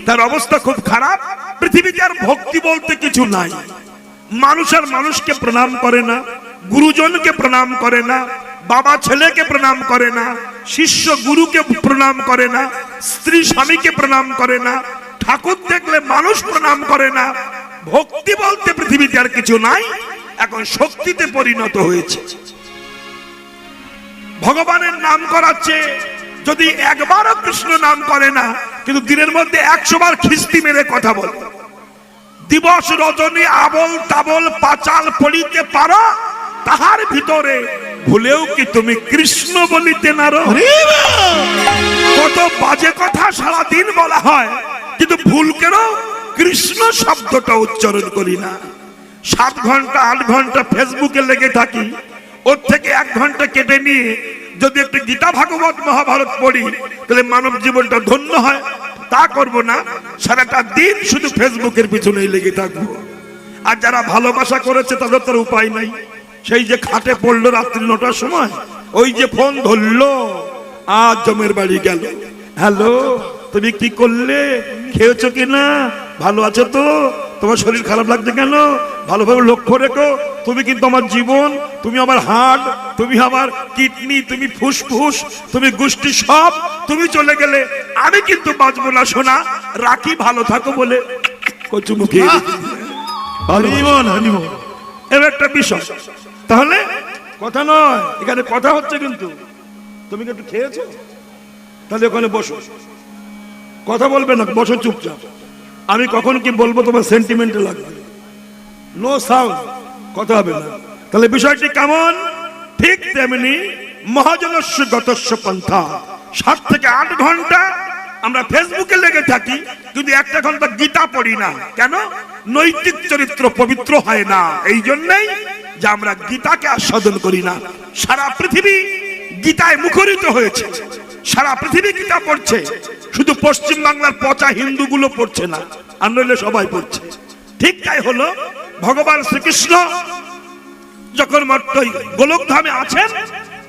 তার অবস্থা খুব খারাপ। পৃথিবীতে আর ভক্তি বলতে কিছু নাই। মানুষ আর মানুষকে প্রণাম করে না, গুরুজনকে প্রণাম করে না, বাবা ছেলেকে প্রণাম করে না, শিষ্য গুরুকে প্রণাম করে না, স্ত্রী স্বামীকে প্রণাম করে না, ঠাকুর দেখলে মানুষ প্রণাম করে না। ভক্তি বলতে পৃথিবীতে আর কিছু নাই, এখন শক্তিতে পরিণত হয়েছে। ভগবানের নাম করাচ্ছে, যদি একবারও কৃষ্ণ নাম করে না, কিন্তু দিনের মধ্যে 100 বার খিস্তি মেরে কথা বলে। দিবস রজনী আবল তাবল পাঁচাল পড়িতে পারো, তাহার ভিতরে ভুলেও কি তুমি কৃষ্ণ বলিতে নারো। কত বাজে কথা সারাদিন বলা হয়, কিন্তু ভুল কেন কৃষ্ণ শব্দটা উচ্চারণ করি না। 7 ঘন্টা 8 ঘন্টা ফেসবুকে লেগে থাকি, ওর থেকে 1 ঘন্টা কেটে নিয়ে যদি একটু গীতা ভাগবত মহাভারত পড়ি, তাহলে মানব জীবনটা ধন্য হয়। তা করব না, সারাটা দিন শুধু ফেসবুকের পিছনেই লেগে থাকবো। আর যারা ভালোবাসা করেছে তাদের তো উপায় নাই। সেই যে খাটে পড়লো রাত্রি 9টার সময়, ওই যে ফোন ধরলো, আজ জমের বাড়ি গেল, হ্যালো তুমি কি করলে, খেয়েছো কিনা, ভালো আছো তো, তোমার শরীর খারাপ লাগছে কেন, ভালোভাবে লক্ষ্য রেখো, তুমি কিন্তু আমার জীবন, তুমি আমার হার্ট, তুমি আমার কিডনি, তুমি ফুসফুস, তুমি গুষ্টি, সব তুমি চলে গেলে আমি কিন্তু বাঁচবো না সোনা, রাখি ভালো থাকো বলে কচু মুখে। এর একটা বিষয়, তাহলে কথা নয়, এখানে কথা হচ্ছে। কিন্তু তুমি কি একটু খেয়েছো, তাহলে ওখানে বসো, কথা বলবে না, বসো চুপচাপ। আমি কখন কি বলবো তোমার সেন্টিমেন্টে লাগবে, নো সাউন্ড, কথা হবে না। তাহলে বিষয়টি কেমন? ঠিক তেমনি মহাজনস্য গতস্য পন্থা। 7 থেকে 8 ঘন্টা আমরা ফেসবুকে লেগে থাকি, কিন্তু 1 ঘন্টা গীতা পড়ি না। কেন? নৈতিক চরিত্র পবিত্র হয় না, এই জন্যই যে আমরা গীতাকে আস্বাদন করি না। সারা পৃথিবী গীতায় মুখরিত হয়েছে, সারা পৃথিবী গীতা পড়ছে, শুধু পশ্চিম বাংলার পচা হিন্দুগুলো পড়ছে না, আর নইলে সবাই পড়ছে। ঠিক তাই হলো, ভগবান শ্রীকৃষ্ণ যখন গোলকধামে আছেন,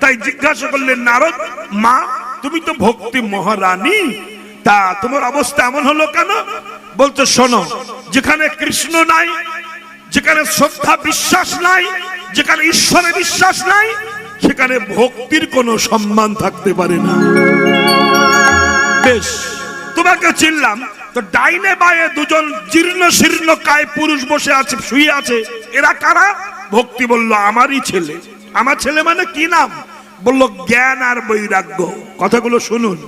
তাই জিজ্ঞাসা করলেন নারদ, মা তুমি তো ভক্তি মহারানী, তা তোমার অবস্থা এমন হলো কেন? বলতে শোনো, যেখানে কৃষ্ণ নাই, যেখানে শ্রদ্ধা বিশ্বাস নাই, যেখানে ঈশ্বরে বিশ্বাস নাই, সেখানে ভক্তির কোনো সম্মান থাকতে পারে না। বেশ, তোমাকে চিনলাম তো। ডাইনে বায়ে 2জন জীর্ণ শীর্ণ কায় পুরুষ বসে আছে, শুয়ে আছে, এরা কারা? ভক্তি বলল আমারই ছেলে। আমার ছেলে মানে কি নাম? বলল জ্ঞান আর বৈরাগ্য। কথাগুলো শুনুন,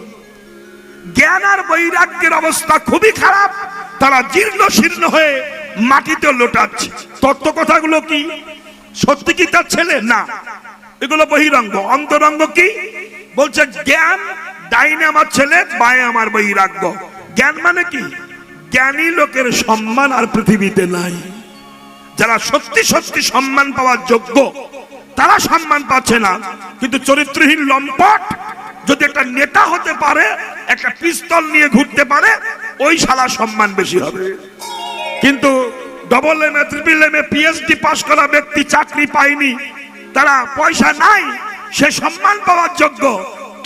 জ্ঞান আর বৈরাগ্যের অবস্থা খুবই খারাপ। তারা জীর্ণ শীর্ণ হয়ে মাটিতে লোটাচ্ছে। তত্ত্ব কথাগুলো কি? সত্যি কি তার ছেলে? না, এগুলো বহিরঙ্গ। অন্তরঙ্গ কি? বলছে জ্ঞান ডাইনে আমার ছেলে, বায়ে আমার বৈরাগ্য। জ্ঞান মানে কি? জ্ঞানী লোকের সম্মান আর পৃথিবীতে নাই। যারা সত্যি সত্যি সম্মান পাওয়ার যোগ্য, তারা সম্মান পাচ্ছে না। কিন্তু চরিত্রহীন লম্পট যদি একটা নেতা হতে পারে, একটা পিস্তল নিয়ে ঘুরতে পারে, ওই শালা সম্মান বেশি হবে। কিন্তু double M A, triple M A, PhD pass করা ব্যক্তি চাকরি পায়নি, তারা পয়সা নাই, সে সম্মান পাওয়ার যোগ্য,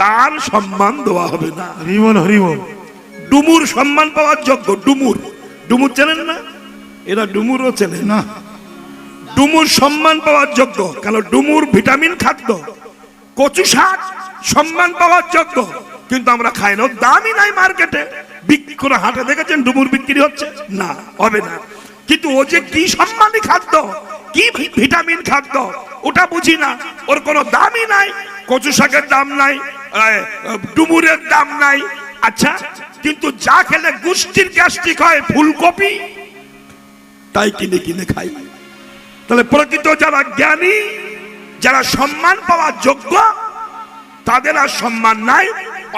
তার সম্মান দেওয়া হবে না। হরিমন হরিমন। ডুমুর সম্মান পাওয়ার যোগ্য। ডুমুর, ডুমুর চেনেন না? এরা ডুমুরও চেনে না। ডুমুর সম্মান পাওয়ার যোগ্য, কারণ ডুমুর ভিটামিন খাদ্য। কচু শাক সম্মান পাওয়ার যোগ্য, কিন্তু আমরা খাই না, দামই নাই মার্কেটে। বিক্রি করে হাটে দেখেছেন ডুমুর বিক্রি হচ্ছে? না, হবে না। কিন্তু ও যে কি সম্মানী খাদ্য, কি ভিটামিন খাদ্য, ওটা বুঝি না। ওর কোনো দামই নাই। কচু শাকের দাম নাই, ডুমুরের দাম নাই। আচ্ছা, কিন্তু যা খেলে গুষ্টির গ্যাস্ট্রিক হয়, ফুলকপি, তাই কিনে কিনে খাই। তাহলে প্রকৃত যারা জ্ঞানী, যারা সম্মান পাওয়ার যোগ্য, তাদের আর সম্মান নাই,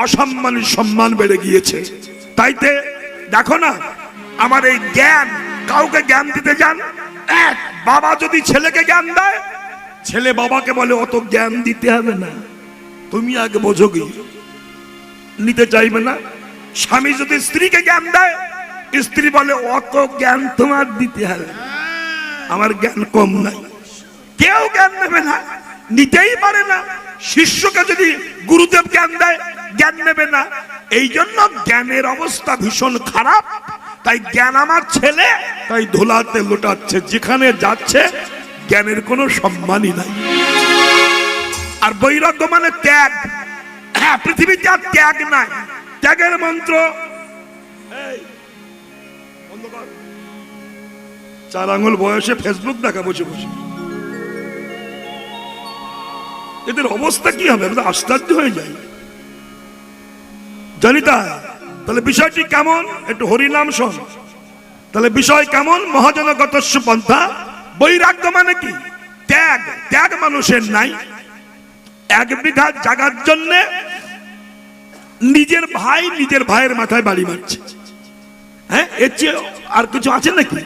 অসম্মানের সম্মান বেড়ে গিয়েছে। তাইতে দেখো না, আমার এই জ্ঞান, কাউকে জ্ঞান দিতে যান, এক বাবা যদি ছেলেকে জ্ঞান দেয়, ছেলে বাবাকে বলে অত জ্ঞান দিতে হবে না, তুমি আগে বোঝো কি, নিতে চাইবে না। স্বামী যদি স্ত্রীকে জ্ঞান দেয়, স্ত্রী বলে অত জ্ঞান তোমার দিতে হবে, আমার জ্ঞান কম নাই। কেউ জ্ঞান নেবে না, নিতেই পারে না। শিষ্যকে যদি গুরুদেব জ্ঞান দেয়, জ্ঞান নেবে না। এই জন্য জ্ঞানের অবস্থা ভীষণ খারাপ। তাই জ্ঞান আমার ছেলে, তাই ধুলাতে লুটাচ্ছে, যেখানে যাচ্ছে জ্ঞানের কোনো সম্মানই নাই। আর বৈরাগ্য মানে ত্যাগ। হ্যাঁ, পৃথিবীতে আর ত্যাগ নাই। ত্যাগের মন্ত্র 4 আঙুল বয়সে ফেসবুক দেখা বসে বসে, এদের অবস্থা কি হবে? আশ্চর্য হয়ে যায়, জানি তা। তাহলে বিষয়টি কেমন? একটু হরিনাম শোন। তাহলে বিষয় কেমন? মহাজনগতস্য পন্থা। বৈরাগ্য মানে কি? ত্যাগ। ত্যাগ মানুষের নাই। 1 বিঘা জায়গার জন্য নিজের ভাইয়ের মাথায় বাড়ি মারছে। হ্যাঁ, এর চেয়ে আর কিছু আছে নাকি?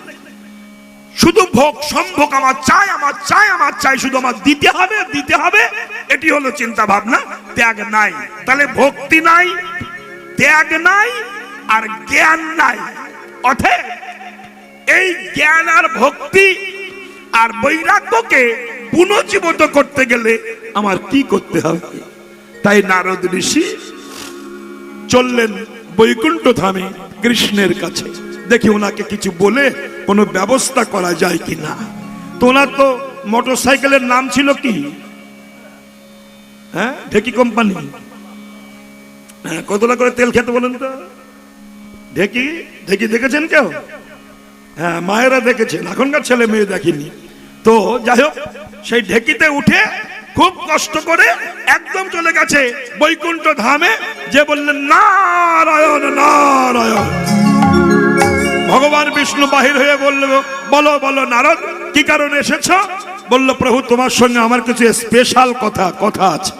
শুধু ভোগ সম্ভোগ, আমার চাই, আমার চাই, আমার চাই, শুধু আমার দিতে হবে, দিতে হবে, এটি হলো চিন্তা ভাবনা। ত্যাগ নাই। তাহলে ভক্তি নাই, ত্যাগ নাই, আর জ্ঞান নাই। অতএব এই জ্ঞান আর ভক্তি আর বৈরাগ্যকে পুনর্জীবিত করতে গেলে আমার কি করতে হবে? তাই নারদ ঋষি চললেন বৈকুণ্ঠ ধামে কৃষ্ণের কাছে। দেখি ওনাকে কিছু বলে কোনো ব্যবস্থা করা যায় কিনা। তো ওনার তো মোটরসাইকেলের নাম ছিল কি? হ্যাঁ, ঢেকি কোম্পানি। হ্যাঁ, কতটা করে তেল খেতে বলেন তো? ঢেকি। ঢেকি দেখেছেন কেউ? হ্যাঁ, মায়েরা দেখেছেন, এখনকার ছেলে মেয়ে দেখেনি। তো যাই হোক, সেই ঢেকিতে উঠে খুব কষ্ট করে একদম চলে গেছে বৈকুণ্ঠ ধামে। যে বললেন নারায়ণ নারায়ণ। ভগবান বিষ্ণু বাহির হয়ে বলল, বলো বলো নারদ, কি কারণে এসেছ? বলল, প্রভু তোমার সঙ্গে আমার কিছু স্পেশাল কথা আছে।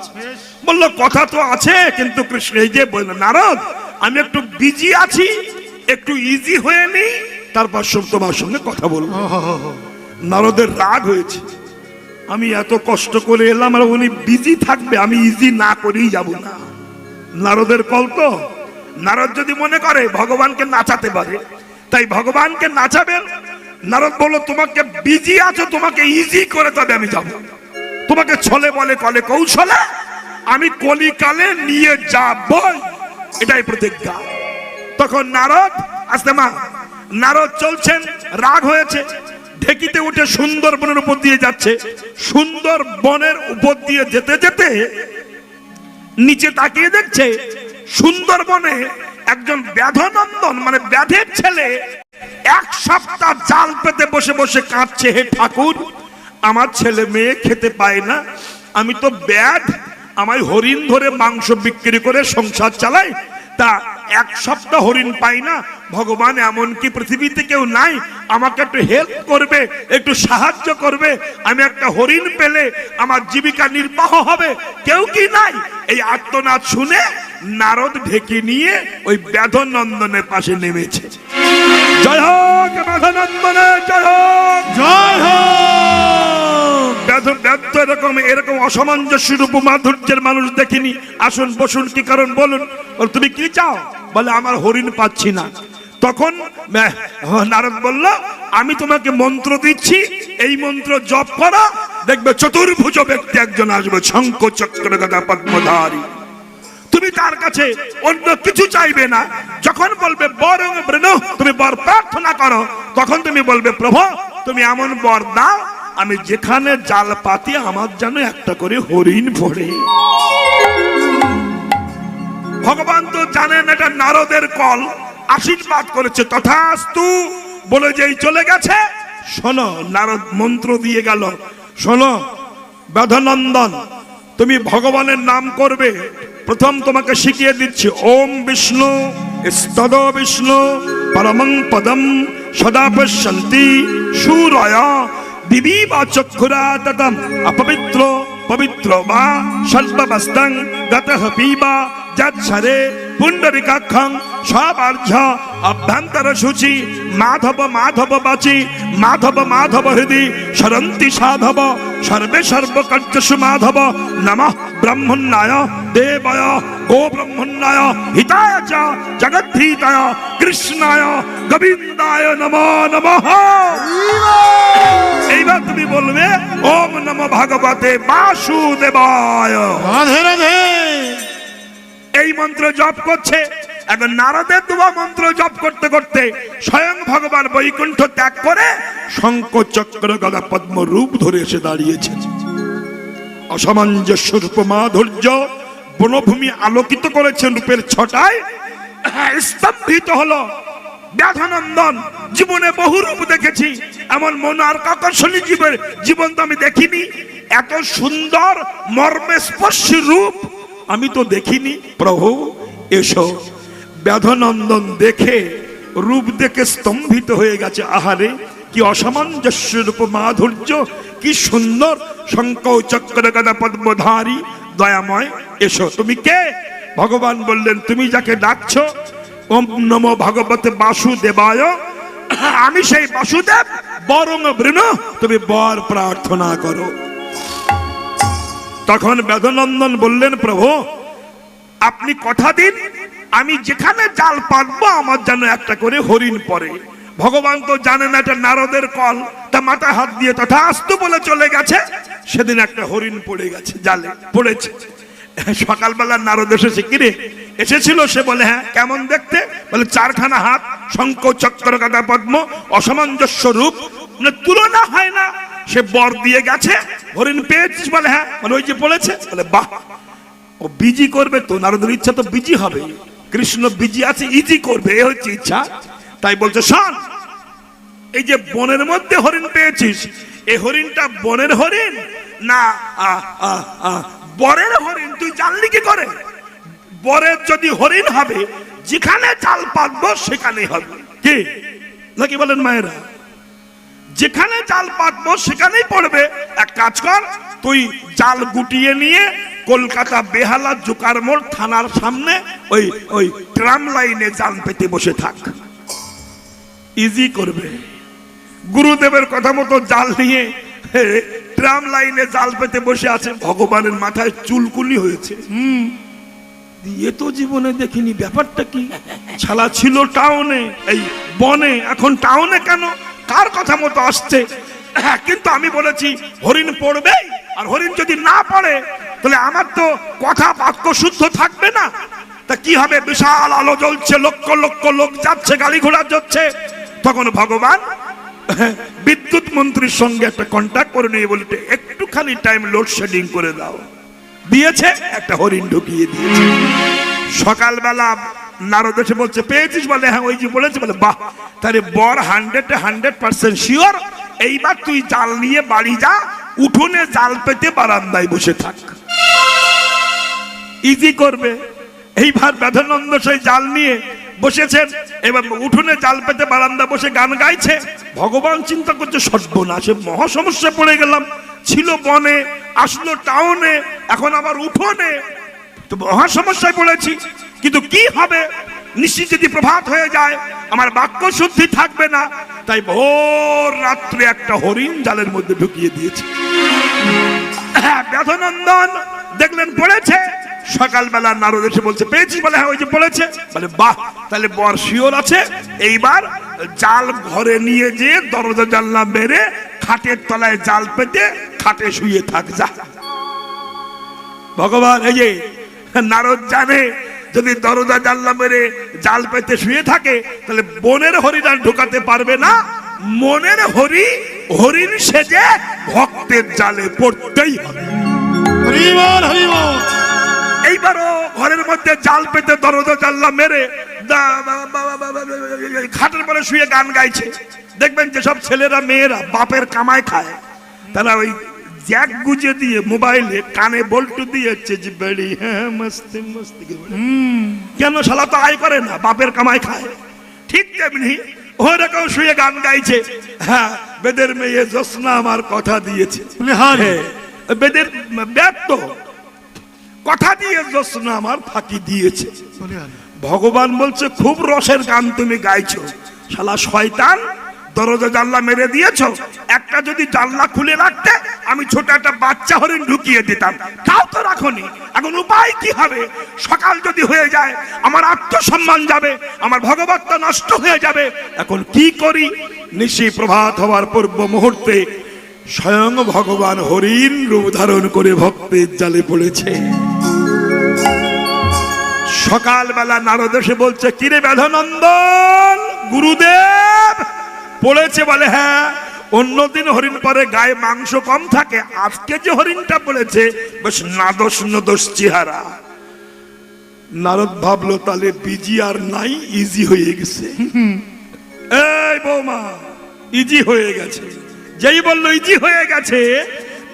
বলল, কথা তো আছে, কিন্তু কৃষ্ণ এই যে বলল, নারদ আমি একটু বিজি আছি, একটু ইজি হয়ে নি, তারপর তোমার সঙ্গে কথা বলবো। নারদের রাগ হয়েছে, আমি এত কষ্ট করে এলাম আর উনি বিজি থাকবে, আমি ইজি না করেই যাব না। নারদের কল তো। নারদ যদি মনে করে ভগবানকে নাচাতে পারে, তাই ভগবানকে নাচাবেন। নারদ বলল, তোমাকে বিজি আছো, তোমাকে ইজি করে তবে আমি যাব। তোমাকে ছলে বলে কলে কৌশলে আমি কলিকালে নিয়ে যাব, এটাই প্রতিজ্ঞা। তখন নারদ আসতে মা, নারদ চলছেন, রাগ হয়েছে, ঢেকিতে উঠে সুন্দরবনের উপর দিয়ে যাচ্ছে। সুন্দরবনের উপর দিয়ে যেতে যেতে নিচে তাকিয়ে দেখছে সুন্দরবনে একজন ব্যাধনন্দন মানে ব্যাধের ছেলে 1 সপ্তাহ জাল পেতে বসে বসে কাঁদছে, হে ঠাকুর আমার ছেলে মেয়ে খেতে পায় না, আমি তো ব্যাধ, আমায় হরিণ ধরে মাংস বিক্রি করে সংসার চালাই, তা 1 সপ্তাহ হরিণ পাই না। ভগবান এমন কি পৃথিবীতে কেউ নাই, আমাকে একটু হেল্প করবে, একটু সাহায্য করবে, আমি একটা হরিণ পেলে আমার জীবিকা নির্বাহ হবে, কেউ কি নাই? এই আর্তনাদ শুনে নারদ ঢেকি নিয়ে ওই ব্যাধনন্দনের পাশে নেমেছে। জয় হোক ব্যাধনন্দনের, জয় হোক, জয় হোক। ব্যাধ এরকম অসামঞ্জস্য রূপ মাধুর্যের মানুষ দেখিনি। আসুন বসুন, কি কারণ বলুন। তুমি কি চাও? বলে, আমার হরিণ পাচ্ছি না। তখন নারদ বলল, আমি তোমাকে মন্ত্র দিচ্ছি, এই মন্ত্র জপ করো, দেখবে চতুর্ভুজ ব্যক্তি একজন আসবে, শঙ্খ চক্র গদা পদ্মধারী। তুমি তার কাছে অন্য কিছু চাইবে না। যখন বলবে বরং বৃণ, তুমি বর প্রার্থনা করো, তখন তুমি বলবে, প্রভু তুমি এমন বর দাও, আমি যেখানে জাল পাতি আমার যেন একটা করে হরিণ পড়ে। ভগবান তো জানেন এটা নারদের কল, আশীর্বাদ করেছে, তথাস্তু বলে যেই চলে গেছে। শোনো, নারদ মন্ত্র দিয়ে গেল, শোনো ব্যাধনন্দন, তুমি ভগবানের নাম করবে। প্রথম তোমাকে শিখিয়ে দিচ্ছি, ওম বিষ্ণু স্তদ বিষ্ণু পরমং পদম সদা পশ্যন্তি সূরয় দিবিবা চক্ষুরা ততম অপবিত্র পবিত্র বা সর্ববস্তং গতঃ পীবা যৎসরে পুণ্ডরিকাক্ষং সবার্ঝ অভ্যন্তর শুচি মাধব মাধব বাচি মাধব মাধব হৃদি সরন্তি সাধব সর্বে সর্বকার্যসু মাধব নমঃ ব্রহ্মণ্যায় দেবায় গো ব্রহ্মণ্যায় হিতায় চ জগদ্ধিতায় কৃষ্ণায় গোবিন্দায় নমো নমঃ। এইবার তুমি বলবে, ওম নমো ভগবতে বাসুদেবায়। রাধে রাধে। এই মন্ত্র জপ করছে। এখন নারদের দুয়া মন্ত্র জপ করতে করতে স্বয়ং ভগবান বৈকুণ্ঠ ত্যাগ করে শঙ্খ চক্র গদা পদ্ম রূপ ধরে এসে দাঁড়িয়েছেন। অসামঞ্জস্য রূপ মাধুর্য বনভূমি আলোকিত করেছেন রূপের ছটায়। স্তম্ভিত হলো ব্যাধানন্দন। জীবনে বহু রূপ দেখেছি, এমন মনার্ক আকর্ষণী জীবন তো আমি দেখিনি। এত সুন্দর মর্মস্পর্শী রূপ আমি তো দেখিনি। প্রভু এসো। ব্যাধানন্দন দেখে রূপ দেখে স্তম্ভিত হয়ে গেছে। আহারে কি অসামঞ্জস্য রূপ মাধুর্য, কি সুন্দর। শঙ্খ চক্র গদা পদ্মধারী দয়াময় এসো। তুমি কে? ভগবান বললেন, তুমি যাকে ডাকছো ওম নমো ভগবতে বাসুদেবায়, আমি সেই বাসুদেব। বরং বৃণ, তুমি বর প্রার্থনা করো। তখন ব্যাধনন্দন বললেন, প্রভু আপনি কথা দিন, আমি যেখানে জাল পাতবো আমার যেন একটা করে হরিণ পড়ে। ভগবান তো জানেন এটা নারদের কল, তা মাথায় হাত দিয়ে তথাস্তু বলে চলে গেছে। সেদিন একটা হরিণ পড়ে গেছে, জালে পড়েছে। সকালবেলা নারদ এসেছে, কিরে এসেছিল? সে বলে হ্যাঁ। কেমন দেখতে? বলে চারখানা হাত, শঙ্খ চক্র গদা পদ্ম, অসামঞ্জস্য রূপ, মানে তুলনা হয় না। সে বর দিয়ে গেছে। হরিণ পেয়েছিস? বলে হ্যাঁ। বলে ওই যে পড়েছে। বলে বাহ, ও বিজি করবে তো, নারদের ইচ্ছা তো বিজি হবে। কৃষ্ণ বিজি আছে, ইজি করবে, এ হচ্ছে ইচ্ছা। তাই বলছে শোন, এই যে বনের মধ্যে হরিণ পেয়েছিস, এই হরিণটা বনের হরিণ না বরের হরিণ? তুই জানলি কি করে? বরের যদি হরিণ হবে, যেখানে জাল পাতবো সেখানেই হবে। কি নাকি বলেন মায়েরা? যেখানে জাল পাতবো সেখানেই পড়বে। এক কাজ কর, তুই জাল গুটিয়ে নিয়ে কলকাতা বেহালা জোকার মোড় থানার সামনে ওই ওই ট্রাম লাইনে জাল পেতে বসে থাক, ইজি করবে। গুরুদেবের কথা মতো জাল নিয়ে ট্রাম লাইনে জাল পেতে বসে আছে। ভগবানের মাথায় চুলকুনি হয়েছে। দিয়ে তো জীবনে দেখিনি, ব্যাপারটা কি? ছালা ছিল টাউনে, এই বনে, এখন টাউনে কেন? কার কথা মতো আসছে? কিন্তু আমি বলেছি হরিণ পড়বে, আর হরিণ যদি না পড়ে তাহলে আমার তো কথা বাক্য শুদ্ধ থাকবে না। তা কি হবে? বিশাল আলো জ্বলছে, লক্ষ লক্ষ লোক যাচ্ছে, গাড়ি ঘোড়া যাচ্ছে। তখন ভগবান বিদ্যুৎ মন্ত্রীর সঙ্গে একটা কন্ট্যাক্ট করে নিয়ে বলতে, একটুখানি টাইম লোডশেডিং করে দাও। দিয়েছে, একটা হরিণ ঢুকিয়ে দিয়েছে। সকালবেলা নারদ এসে বলছে পেয়েছিস? বলে হ্যাঁ, ওই যে বলেছে। বলে বাহ, তাহলে বর 100% শিওর। এইবার তুই জাল নিয়ে বাড়ি যা, উঠোনে জাল পেতে বারান্দায় বসে থাক, ইজি করবে। এইবার ব্যাধানন্দ সেই জাল নিয়ে বসেছেন। এবার উঠোনে জাল পেতে বারান্দা বসে গান গাইছে। ভগবান চিন্তা করছে সর্বনাশে মহা সমস্যা পড়ে গেলাম। ছিল বনে, আসলো টাউনে, এখন আবার উঠোনে, তো মহা সমস্যায় পড়েছি। কিন্তু কি হবে? নিশ্চিত যদি প্রভাত হয়ে যায় আমার বাক্য শুদ্ধি থাকবে না। তাই ভোর রাত্রে একটা হরিণ জালের মধ্যে ঢুকিয়ে দিয়েছে। ব্যাধনন্দন দেখলেন পড়েছে। সকালবেলা নারদ এসে বলছে পেয়েছিস? বলে হ্যাঁ, ওই যে পড়েছে। বলে বাহ, তাহলে বর শিওর আছে। এইবার জাল ঘরে নিয়ে যে দরজা জানলা মেরে খাটের তলায় জাল পেতে খাটে শুয়ে থাক যা। ভগবান এই যে নারদ জানে যদি দরজা জানলা মেরে জাল পেতে শুয়ে থাকে তাহলে বনের হরিণ আর ঢোকাতে পারবে না। মনের হরিণ সেজে ভক্তের জালে পড়তেই হবে। এইবারও ঘরের মধ্যে জাল পেতে দরজা জানলা মেরে খাটের পরে শুয়ে গান গাইছে। দেখবেন যেসব ছেলেরা মেয়েরা বাপের কামাই খায়, তারা ওই জ্যাক গুজে দিয়ে মোবাইলে কানে বল্টু দিয়েছে যে বেড়ি হ্যাঁ মস্তি মস্তি। কেন? শালা তো আয় করে না, বাপের কামাই খায়। ঠিক তেমনি ওরকম শুয়ে গান গাইছে। হ্যাঁ, বেদের মেয়ে জোসনা আমার কথা দিয়েছে। বেদের ব্যর্থ কথা দিয়ে জোসনা আমার ফাঁকি দিয়েছে। ভগবান বলছে খুব রসের গান তুমি গাইছো, শালা শয়তান, দরজা জানলা মেরে দিয়েছ। একটা যদি জানলা খুলে রাখতে আমি ছোট একটা বাচ্চা হরিণ ঢুকিয়ে দিতাম, তাও তো রাখনি। এখন উপায় কি হবে? সকাল যদি হয়ে যায় আমার আত্মসম্মান যাবে, আমার ভগবত্তা নষ্ট হয়ে যাবে। এখন কি করি? নিশি প্রভাত হওয়ার পূর্ব মুহূর্তে স্বয়ং ভগবান হরিণ রূপ ধারণ করে ভক্তের জালে পড়েছে। সকালবেলা নারদ এসে বলছে, কিরে বেধনন্দন, গুরুদেব পড়েছে? বলে হ্যাঁ, অন্যদিন হরিণ পরে গায়ে মাংস কম থাকে, আজকে যে হরিণটা পড়েছে বেশ নাদোষ নদোষ চেহারা। নারদ ভাবলো তাহলে বিজি আর নাই, ইজি হয়ে গেছে। এই বৌমা, ইজি হয়ে গেছে। যেই বললো ইজি হয়ে গেছে,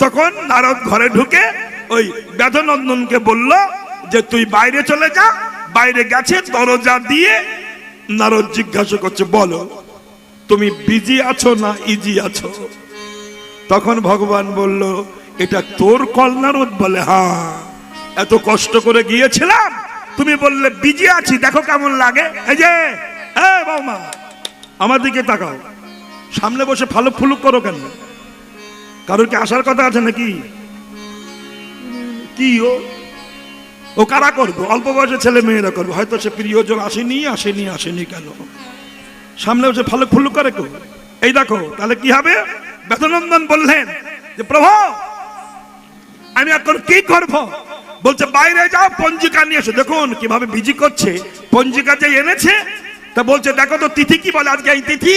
তখন নারদ ঘরে ঢুকে ওই বেদনন্দনকে বলল যে তুই বাইরে চলে যা। বাইরে গেছে, দরজা দিয়ে নারদ জিজ্ঞাসা করছে, বলো তুমি বিজি আছো না ইজি আছো? তখন ভগবান বলল, এটা তোর কল নারদ? বলে হ্যাঁ, এত কষ্ট করে গিয়েছিলাম, তুমি বললে বিজি আছি, দেখো কেমন লাগে। এই যে বৌমা, আমার দিকে তাকাও, সামনে বসে ফালুক ফুলুক করো কেন? কারোর কি আসার কথা আছে নাকি? কি ও কারা করবো? অল্প বয়সের ছেলে মেয়েরা করবো, হয়তো সে প্রিয়জন আসেনি কেন? সামনে বসে ফালুক ফুলুক করে কেউ? এই দেখো, তাহলে কি হবে? বেদনন্দন বললেন যে প্রভু আমি এখন কি করব? বলছে বাইরে যাও, পঞ্জিকা নিয়ে এসো। দেখুন কিভাবে বিজি করছে, পঞ্জিকা যে এনেছে তা বলছে দেখো তো তিথি কি বলে, আজকে এই তিথি।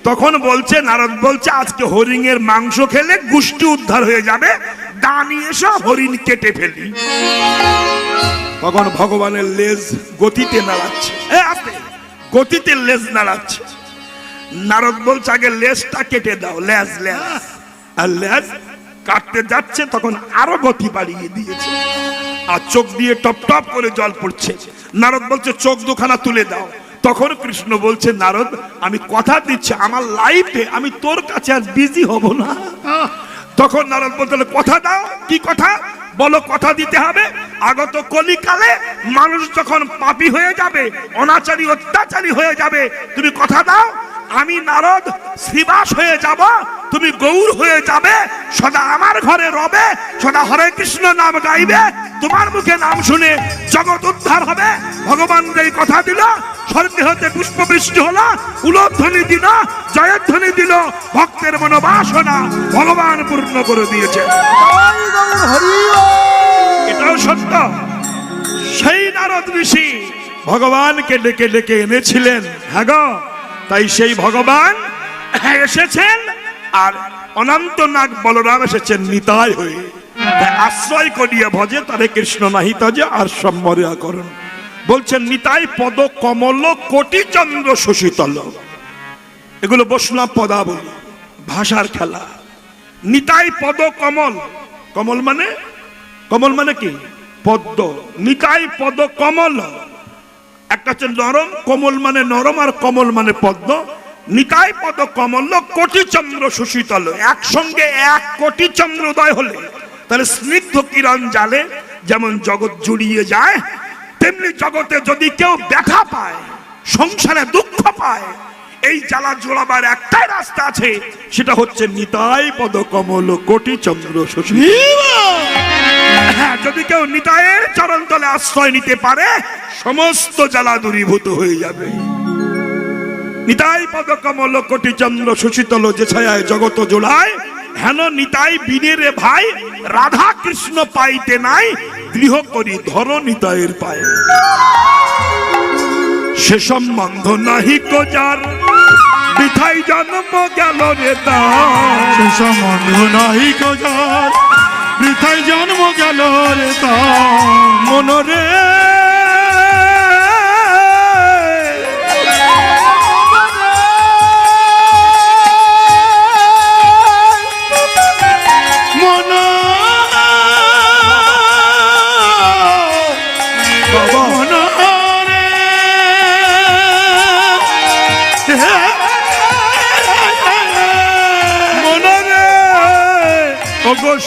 তখন বলছে নারদ বলছে আজকে হরিণের মাংস খেলে গুষ্টি উদ্ধার হয়ে যাবে, দানি এসো হরিণ কেটে ফেলি। তখন ভগবানের লেজ গতিতে নাড়াচ্ছে, গতিতে লেজ নাড়াচ্ছে। নারদ বলছে আগে লেজটা কেটে দাও, লেজ। আর লেজ কাটতে যাচ্ছে, তখন আরো গতি বাড়িয়ে দিয়েছে, আর চোখ দিয়ে টপ টপ করে জল পড়ছে। নারদ বলছে চোখ দুখানা তুলে দাও। তখন কৃষ্ণ বলছে নারদ আমি কথা দিচ্ছি আমার লাইফে আমি তোর কাছে আর বিজি হব না। তখন নারদ বলতে কথা দাও। কি কথা? বলো, কথা দিতে হবে। আগত কলিকালে মানুষ যখন পাপী হয়ে যাবে, অনাচারী অত্যাচারী হয়ে যাবে, তুমি কথা দাও আমি নারদ শ্রীবাস হয়ে যাব, তুমি গৌর হয়ে যাবে, সদা আমার ঘরে রবে, সদা হরে কৃষ্ণ নাম গাইবে, তোমার মুখে নাম শুনে জগৎ উদ্ধার হবে। ভগবান এই কথা দিল, স্বর্গে হতে পুষ্পবৃষ্টি হলো, উলোধ্বনি দিল, জয়ধ্বনি দিল, ভক্তের মনোবাসনা ভগবান পূর্ণ করে দিয়েছে। এটাও সত্য। সেই নারদ ঋষি ভগবানকে ডেকে ডেকে এনেছিলেন। হ্যাঁ গো, তাই সেই ভগবান এসেছেন, আর অনন্তনাগ বলরাম এসেছেন নিতাই হয়ে। আশ্রয় করিয়া ভজে তারে কৃষ্ণ নাহি তজে আর সম্মরিয়া করুন। বলছেন নিতাই পদ কমল কোটি চন্দ্র শশীতল। এগুলো বৈষ্ণব পদাবলী, ভাষার খেলা। নিতাই পদ কমল, কমল মানে কি? পদ্ম। নিতাই পদ কমল, একটা হচ্ছে নরম, কোমল মানে নরম, আর কমল মানে পদ্ম। নিতাই পদ কমল কোটি চন্দ্র সুশীতল। একসঙ্গে 1 কোটি চন্দ্রোদয় হলে তাহলে স্নিগ্ধ কিরণ জালে যেমন জগৎ জুড়িয়ে যায়, তেমনি জগতে যদি কেউ ব্যথা পায়, সংসারে দুঃখ পায়, এই জ্বালা জোড়াবার একটাই রাস্তা আছে, সেটা হচ্ছে নিতাই পদ কমল কোটি চন্দ্র সুশীতল। যদি কেউ নিতাইয়ের চরণ তলে আশ্রয় নিতে পারে, সমস্ত জ্বালা দূরীভূত হয়ে যাবে। নিতাই পদ কমল কোটি চন্দ্র সুশীতল, যে ছায়ায় জগত জোড়ায়, হেন নিতাই বিনে ভাই, রাধা কৃষ্ণ পাইতে নাই, গৃহ করি ধর নিতাইয়ের পায়ে। সে সম্বন্ধ নাহি কো যার, বৃথাই জন্ম গেল রে তার। সে সম্বন্ধ নাহি কো যার, বৃথাই জন্ম গেল রে তার। মনরে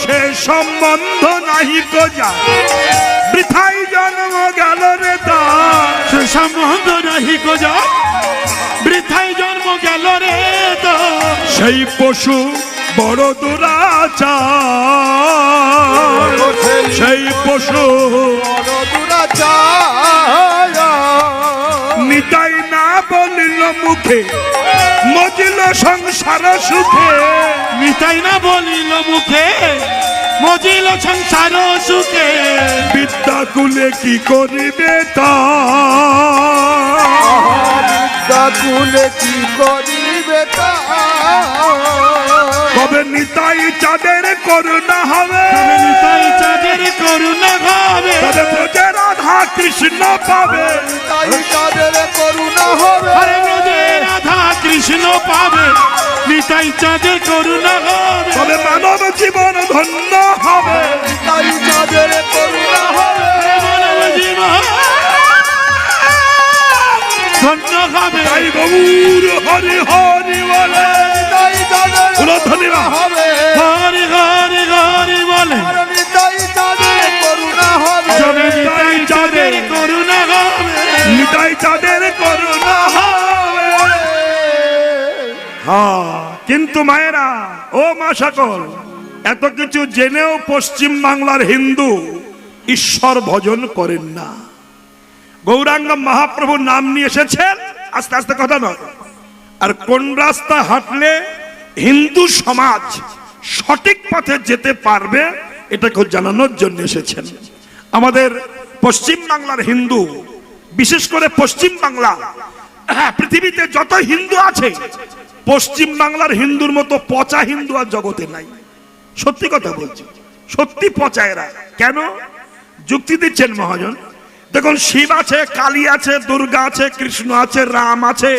সে সম্বন্ধ নাহি কো যা, বৃথাই জন্ম গেল রে তার। সে সম্বন্ধ নাহি কো যা, বৃথাই জন্ম গেল রে তার। সেই পশু বড় দুরাচার, সেই পশু বড় দুরাচার। নিতাই না বলিল মুখে, মজিল সংসার সুখে। নিতাই না বলিল মুখে, মজিল সংসার সুখে বিদ্যা কুলে কি করিবে তা বিদ্যা কুলে কি করিবে তা তবে নিতাই চাঁদের করুণা হবে তবে নিতাই চাঁদের করুণা হবে তবে ব্রজে রাধা কৃষ্ণ পাবে তাই তাদের করুণা হবে আরে ব্রজে রাধা কৃষ্ণ পাবে নিতাই চাঁদের করুণা হবে তবে মানব জীবন ধন্য হবে তাই তাদের করুণা হবে মানব জীবন ধন্য হবে তাই গৌর হরি হরি বলে তাই তাদের উলধ্বনিরা হবে হরি হরি হরি বলে তাই তাদের করুণা হবে তবে নিতাই চাঁদের করুণা হবে নিতাই চাঁদের করুণা হবে হ্যাঁ কিন্তু মায়েরা ও মা সকল এত কিছু জেনেও পশ্চিম বাংলার হিন্দু ঈশ্বর ভজন করেন না গৌরাঙ্গ মহাপ্রভুর নাম নিয়ে এসেছেন আস্তে আস্তে কথা নয় আর কোন রাস্তা হাঁটলে হিন্দু সমাজ সঠিক পথে যেতে পারবে এটাকে জানানোর জন্য এসেছেন আমাদের পশ্চিম বাংলার হিন্দু বিশেষ করে পশ্চিম বাংলা পৃথিবীতে যত হিন্দু আছে পশ্চিম বাংলার হিন্দুর মতো পচা হিন্দু আর জগতে নাই সত্যি কথা বলছি সত্যি পচা এরা কেন যুক্তি দিচ্ছেন মহাজন দেখুন শিব আছে কালী আছে দুর্গা আছে কৃষ্ণ আছে রাম আছে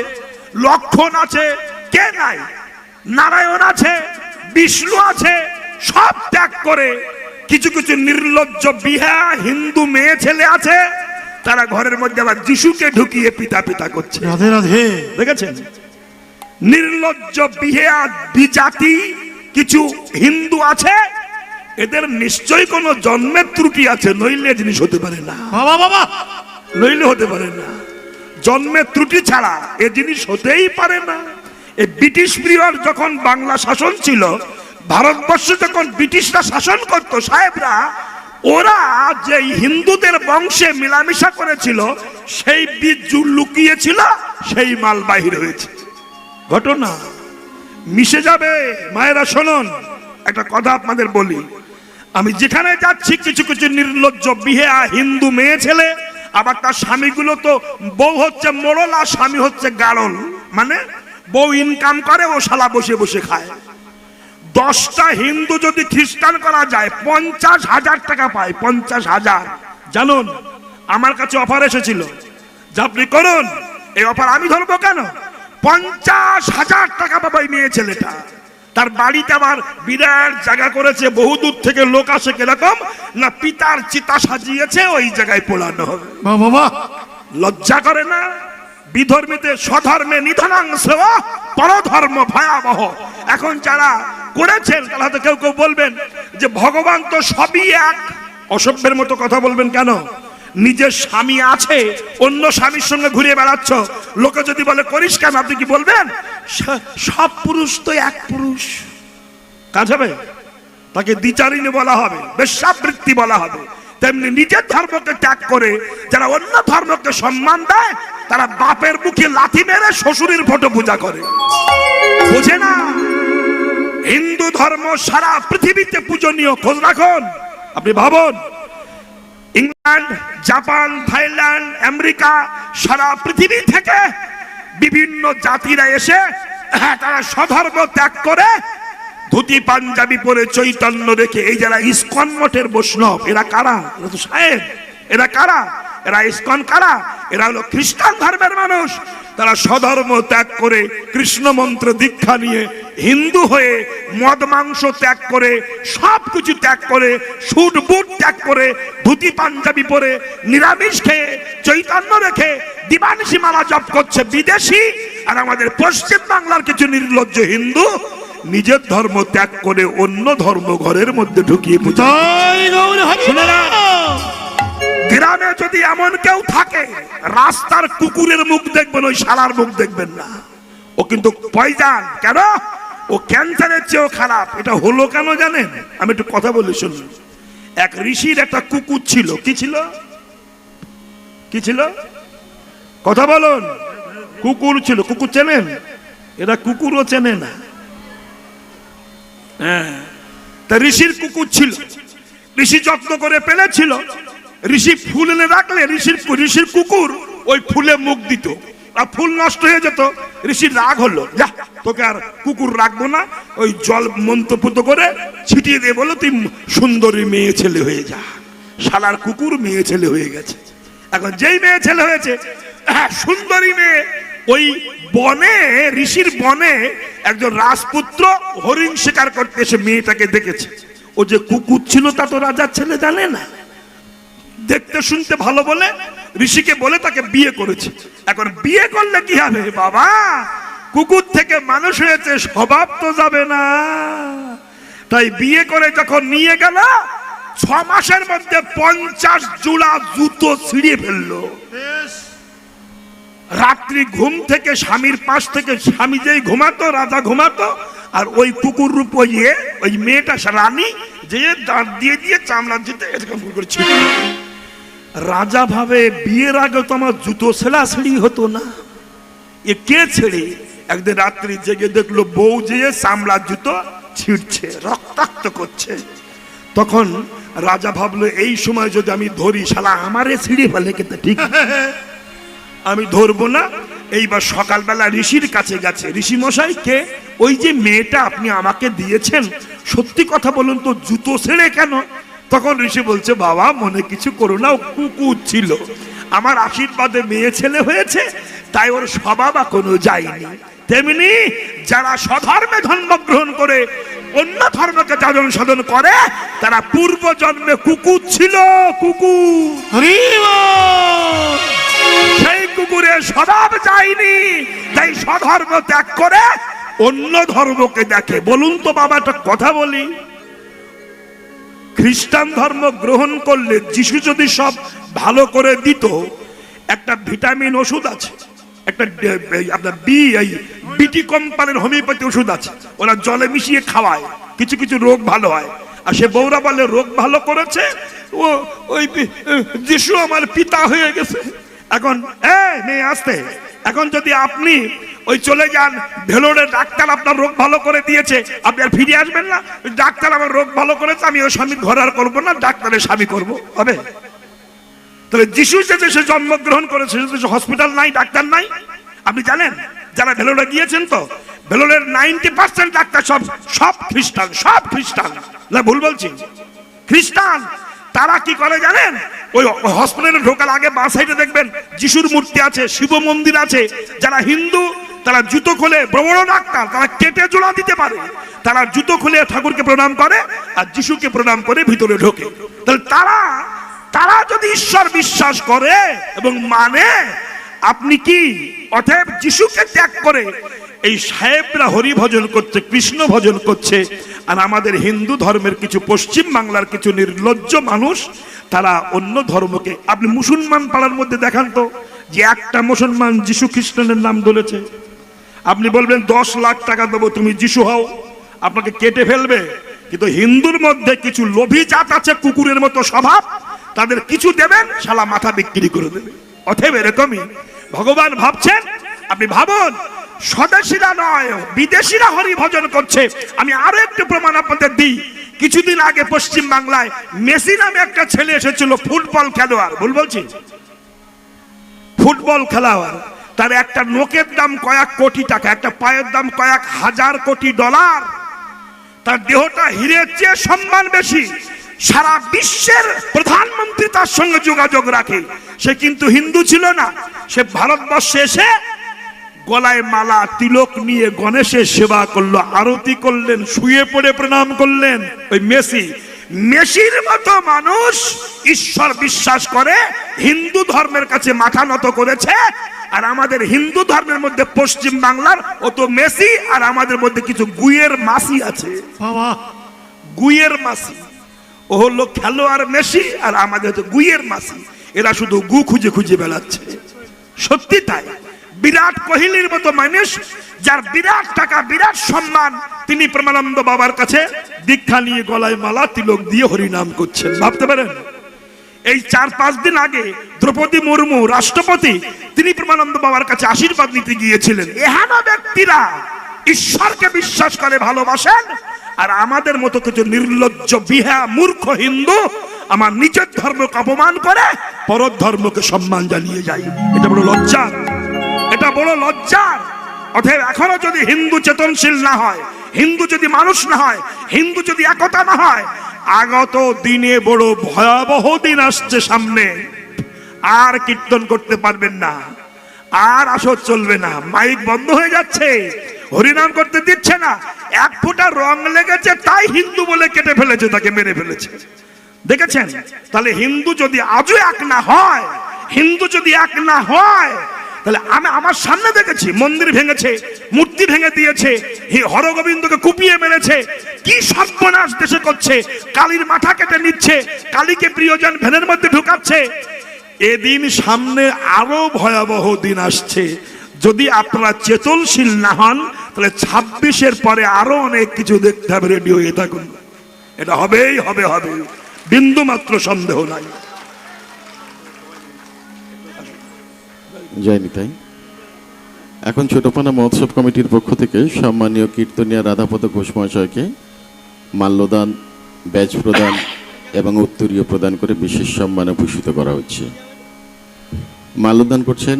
লক্ষণ আছে কে নাই নারায়ণ আছে বিষ্ণু আছে সব ত্যাগ করে কিছু কিছু নির্লজ্জ বিহা হিন্দু মেয়ে ছেলে আছে তারা ঘরের মধ্যে আবার যিশুকে ঢুকিয়ে পিতা পিতা করছে রাধে রাধে দেখেছেন নির্লজ্জ বিহেয়া বিজাতি কিছু হিন্দু আছে এদের নিশ্চয়ই কোনো জন্মের ত্রুটি আছে নইলে জিনিস হতে পারে না বাবা বাবা নইলে হতে পারে না জন্মের ত্রুটি ছাড়া এ জিনিস হতেই পারে না এই ব্রিটিশ পিরিয়ড যখন বাংলা শাসন ছিল ভারতবর্ষে যখন ব্রিটিশরা শাসন করত সাহেবরা ওরা যে হিন্দুদের বংশে মিলামিশা করেছিল সেই বীজ লুকিয়েছিল সেই মাল বাহির হয়েছে ঘটনা মিশে যাবে মায়েরা শুনুন একটা কথা আপনাদের বলি আমি যেখানে যাচ্ছি কিছু কিছু নির্লজ্জ বিহেয়া হিন্দু মেয়ে ছেলে আবার তার স্বামীগুলো তো বউ হচ্ছে মোড়ল আর স্বামী হচ্ছে গাড়ল মানে বউ ইনকাম করে ও শালা বসে বসে খায় 10টা হিন্দু যদি খ্রিস্টান করা যায় 50,000 টাকা পায় 50,000 জানুন আমার কাছে অফার এসেছিল যে আপনি করুন এই অফার আমি ধরবো কেন 50,000 টাকা পাবে মেয়ে ছেলেটা তার বাড়িতে আবার বিরাট জায়গা করেছে বহু দূর থেকে লোক আসে কিরকম না পিতার চিতা সাজিয়েছে ওই জায়গায় পোড়ানো হবে বাবা লজ্জা করে না বিধর্মীতে স্বধর্মে নিধনাংশ পরধর্ম ভয়াবহ এখন যারা করেছেন তারা তো কেউ কেউ বলবেন যে ভগবান তো সবই এক অসভ্যের মতো কথা বলবেন কেন নিজের স্বামী আছে অন্য স্বামীর সঙ্গে ঘুরে বেড়াচ্ছ লোকে যদি বলে করিস কেন আপনি কি বলবেন সব পুরুষ তো এক পুরুষ কাজ হবে তাকে দ্বিচারিণী বলা হবে বেশ্যাবৃত্তি বলা হবে তেমনি নিজের ধর্মকে ত্যাগ করে যারা অন্য ধর্মকে সম্মান দেয় তারা বাপের মুখে লাথি মেরে শ্বশুরের ফটো পূজা করে বুঝে না হিন্দু ধর্ম সারা পৃথিবীতে পূজনীয় খোঁজ রাখুন আপনি ভাবুন ইংল্যান্ড জাপান থাইল্যান্ড আমেরিকা সারা পৃথিবী থেকে বিভিন্ন জাতিরা এসে তারা স্বধর্ম ত্যাগ করে ধুতি পাঞ্জাবি পরে চৈতন্য রেখে এই যারা ইসকন মঠের বৈষ্ণব এরা কারা এরা তো সাহেব এরা কারা এরা ইসকন কারা এরা হলো খ্রিস্টান ধর্মের মানুষ তারা স্বধর্ম ত্যাগ করে কৃষ্ণ মন্ত্র দীক্ষা নিয়ে হিন্দু হয়ে মদ মাংস ত্যাগ করে সবকিছু ত্যাগ করে সুট বুট ত্যাগ করে ধুতি পাঞ্জাবি পরে নিরামিষ খেয়ে চৈতন্য রেখে দিবানিশি মালা জপ করছে বিদেশি আর আমাদের পশ্চিম বাংলার কিছু নির্লজ্জ হিন্দু নিজের ধর্ম ত্যাগ করে অন্য ধর্ম ঘরের মধ্যে ঢুকিয়ে পূজা শুনে না গ্রামে যদি এমন কেউ থাকে রাস্তার কুকুরের মুখ দেখবেন ওই শালার মুখ দেখবেন না ও কিন্তু পয়জান কেন ও ক্যান্সারের চেয়েও খারাপ এটা হলো কেন জানেন আমি একটু কথা বলি শুনুন এক ঋষির একটা কুকুর ছিল কি ছিল কি ছিল কথা বলুন কুকুর ছিল কুকুর চেনেন এরা কুকুরও চেনে না হ্যাঁ তা ঋষির কুকুর ছিল, ঋষি যত্ন করে পেলেছিল। ঋষি ফুল এনে রাখলে ঋষির কুকুর ওই ফুলে মুখ দিত, আর ফুল নষ্ট হয়ে যেত। ঋষির রাগ হলো, যা তোকে আর কুকুর রাখবো না, ওই জল মন্ত্রপুত করে ছিটিয়ে দিয়ে বলো তুই সুন্দরী মেয়ে ছেলে হয়ে যা। শালার কুকুর মেয়ে ছেলে হয়ে গেছে। এখন যেই মেয়ে ছেলে হয়েছে, সুন্দরী মেয়ে, ওই বনে, ঋষির বনে একজন রাজপুত্র হরিণ শিকার করতে এসে মেয়েটাকে দেখেছে। ও যে কুকুর ছিল তা তো রাজার ছেলে জানে না, দেখতে শুনতে ভালো বলে ঋষিকে বলে তাকে বিয়ে করেছে। এখন বিয়ে করলে কি হবে বাবা, কুকুর থেকে মানুষ হয়েছে, স্বভাব তো যাবে না। তাই বিয়ে করে যখন নিয়ে গেল, 6 মাসের মধ্যে 50 জোড়া জুতো ছিঁড়ে ফেললো। রাত্রি ঘুম থেকে স্বামীর পাশ থেকে, স্বামী যেই ঘুমাতো রাজা ঘুমাতো, আর ওই কুকুর রূপ ওই মেয়েটা রানী যে দাঁত দিয়ে দিয়ে চামড়া দিতে এরকম করছিল। রাজা ভাবে বিয়ের আগে তো আমার জুতো ছেঁড়াছেড়ি হতো না, এ কে ছেড়ে? একদিন রাত্রি জেগে দেখলো বউ যেয়ে চামড়ার জুতো ছিঁড়ছে, রক্তাক্ত করছে। তখন রাজা ভাবলো এই সময় যদি আমি ধরি, শালা আমারে ছিঁড়ে ফেলে, কিন্তু ঠিক আমি ধরবো না। এইবার সকালবেলা ঋষির কাছে গেছে, ঋষি মশাই কে? ওই যে মেয়েটা আপনি আমাকে দিয়েছেন, সত্যি কথা বলুন তো জুতো ছেড়ে কেন? তখন ঋষি বলছে, বাবা মনে কিছু করো না, ও কুকুর ছিল, আমার আশীর্বাদে মেয়ে ছেলে হয়েছে, তাই ওর স্বভাব এখনো যায়নি। তেমনি যারা স্বধর্মে জন্মগ্রহণ করে অন্য ধর্মকে যাজন সাধন করে, তারা পূর্ব জন্মে কুকুর ছিল, কুকুর। সেই কুকুরের স্বভাব যায়নি, তাই স্বধর্ম ত্যাগ করে অন্য ধর্মকে দেখে। বলুন তো বাবা একটা কথা বলি, খ্রিস্টান ধর্ম গ্রহণ করলে যিশু যদি সব ভালো করে দিত, একটা ভিটামিন ওষুধ আছে, একটা আপনার বিটি কোম্পানির হোমিওপ্যাথি ওষুধ আছে, ওরা জলে মিশিয়ে খাওয়ায়, কিছু কিছু রোগ ভালো হয়। আর সে বৌরা বলে রোগ ভালো করেছে, ও ওই যিশু আমার পিতা হয়ে গেছে। এখন মেয়ে আসতে, এখন যদি আপনি ওই চলে যান ভেলোরে, ডাক্তার আপনার রোগ ভালো করে দিয়েছে, আপনি আর ফিরে আসবেন না? ডাক্তার আমার রোগ ভালো করেছে, আমি ওই স্বামীর ঘর আর করবো না, ডাক্তারের স্বামী করবো, হবে? তাহলে যিশু যে দেশে জন্মগ্রহণ করেছে, হসপিটাল নাই, ডাক্তার নাই। আপনি জানেন যারা ভেলোরে গিয়েছেন, তো ভেলোরের 90% ডাক্তার সব খ্রিস্টান, সব খ্রিস্টান না, ভুল বলছি, খ্রিস্টান। তারা কি করে জানেন? ওই হসপিটালে ঢোকার আগে বাঁ সাইডে দেখবেন যিশুর মূর্তি আছে, শিব মন্দির আছে। যারা হিন্দু তারা জুতো খুলে, বড় বড় ডাক্তার তারা কেটে জোড়া দিতে পারে, তারা জুতো খুলে ঠাকুরকে প্রণাম করে আর যিশুকে প্রণাম করে ভিতরে ঢোকে। তাহলে তারা যদি ঈশ্বর বিশ্বাস করে এবং মানে, আপনি কি? অতএব যিশুকে ত্যাগ করে এই সাহেবরা হরি ভজন করছে, কৃষ্ণ ভজন করছে। আর আমাদের হিন্দু ধর্মের কিছু, পশ্চিম বাংলার কিছু নির্লজ্জ মানুষ, তারা অন্য ধর্মকে, আপনি মুসলমান পাড়ার মধ্যে দেখান তো যে একটা মুসলমান যিশু খ্রিস্টানের নাম ধরেছে। আপনি বলবেন 10 লাখ টাকা দেবো তুমি যিশু হও, আপনাকে কেটে ফেলবে। কিন্তু হিন্দুর মধ্যে কিছু লোভী জাত আছে, কুকুরের মতো স্বভাব, তাদের কিছু দেবেন শালা মাথা বিক্রি করে দেবে। অতএব এরকমই ভগবান ভাবছেন। আপনি ভাবুন, স্বদেশীরা নয় বিদেশিরা হরি ভজন করছে। আমি আরো একটু প্রমাণ আপনাদের দিই। কিছুদিন আগে পশ্চিম বাংলায় মেসি নামে একটা ছেলে এসেছিল, ফুটবল খেলোয়াড়, ভুল বলছি, ফুটবল খেলোয়াড়। তার একটা নোকের দাম কয়েক কোটি টাকা, একটা পায়ের দাম কয়েক হাজার কোটি ডলার। তার দেহটা হীরের চেয়ে সম্মান বেশি। সারা বিশ্বের প্রধানমন্ত্রী তার সঙ্গে যোগাযোগ রাখে। সে কিন্তু হিন্দু ছিল না, সে ভারতবর্ষে এসে গলায় মালা তিলক নিয়ে গণেশের সেবা করলো, আরতি করলেন, শুয়ে পড়ে প্রণাম করলেন। ওই মেসির মতো মানুষ ঈশ্বর বিশ্বাস করে, হিন্দু ধর্মের কাছে মাথা নত করেছে। আর আমাদের হিন্দু ধর্মের মধ্যে পশ্চিম বাংলার ও তো মেসি, আর আমাদের মধ্যে কিছু গুইয়ের মাসি আছে, গুইয়ের মাসি। ও হলো খেলোয়াড় মেসি, আর আমাদের তো গুইয়ের মাসি। এরা শুধু গু খুঁজে খুঁজে বেড়াচ্ছে। সত্যি তাই। বিরাট কোহলির মতো মানুষ, যার বিরাট টাকা, বিরাট সম্মান, তিনি প্রেমানন্দ বাবার কাছে দীক্ষা নিয়ে গলায় মালা তিলক দিয়ে হরিনাম করছেন। ভাবতে পারেন? এই 4-5 দিন আগে দ্রৌপদী মুর্মু রাষ্ট্রপতি, তিনি প্রেমানন্দ বাবার কাছে আশীর্বাদ নিতে গিয়েছিলেন। এহেন ব্যক্তিরা ঈশ্বরকে বিশ্বাস করে, ভালোবাসেন, আর আমাদের মতো কিছু নির্লজ্জ বিহা মূর্খ হিন্দু আমার নিজের ধর্মকে অপমান করে পরের ধর্মকে সম্মান জানিয়ে যায়। এটা বড় লজ্জার, এটা বড় লজ্জার। অতএব এখনো যদি হিন্দু চেতনশীল না হয়, হিন্দু যদি মানুষ না হয়, হিন্দু যদি একতা না হয়, আগত দিনে বড় ভয়াবহ দিন আসছে সামনে। আর কীর্তন করতে পারবেন না, আর আসর চলবে না, মাইক বন্ধ হয়ে যাচ্ছে, হরিনাম করতে দিচ্ছে না। এক ফোঁটা রং লেগেছে তাই হিন্দু বলে কেটে ফেলেছে, তাকে মেরে ফেলেছে। দেখেছেন? তাহলে হিন্দু যদি আজও এক না হয়, হিন্দু যদি এক না হয়, তাহলে আমি আমার সামনে দেখেছি মন্দির ভেঙেছে, মূর্তি ভেঙে দিয়েছে, হরগোবিন্দকে কুপিয়ে মেরেছে, কি সর্বনাশ দেশে করছে। কালীর মাথা কেটে নিচ্ছে, কালীকে প্রিয়জন ভ্যানের মধ্যে ঢুকাচ্ছে। এদিন সামনে আরো ভয়াবহ দিন আসছে। যদি আপনারা চেতনশীল না হন, তাহলে 26-এর পরে আরো অনেক কিছু দেখতে হবে। রেডি হয়ে থাকুন, এটা হবেই হবে, হবে, বিন্দু মাত্র সন্দেহ নাই। জয় নিতাই। এখন ছোটপানা মহোৎসব কমিটির পক্ষ থেকে সম্মানীয় কীর্তনিয়া রাধাপদ ঘোষ মহাশয়কে মাল্যদান, ব্যাজ প্রদান এবং উত্তরীয় প্রদান করে বিশেষ সম্মানে ভূষিত করা হচ্ছে। মাল্যদান করছেন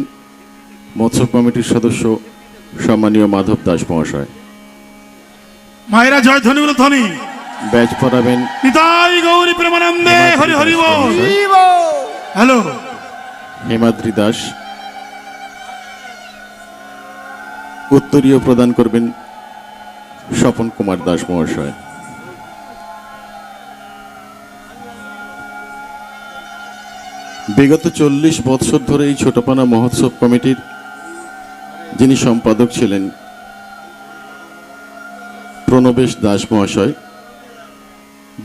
মহোৎসব কমিটির সদস্য সম্মানীয় মাধব দাস মহাশয়। মায়েরা জয় ধ্বনি বলো ধ্বনি। ব্যাজ পড়াবেন নিতাই গৌরী প্রেমানন্দে হরি হরি বল। হ্যালো, হেমাদ্রি দাস। উত্তরীয় প্রদান করবেন স্বপন কুমার দাস মহাশয়। বিগত 40 বছর ধরে এই ছোটপানা মহোৎসব কমিটির যিনি সম্পাদক ছিলেন প্রণবেশ দাস মহাশয়,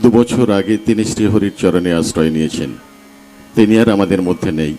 2 বছর আগে তিনি শ্রীহরির চরণে আশ্রয় নিয়েছেন। তিনি আর আমাদের মধ্যে নেই।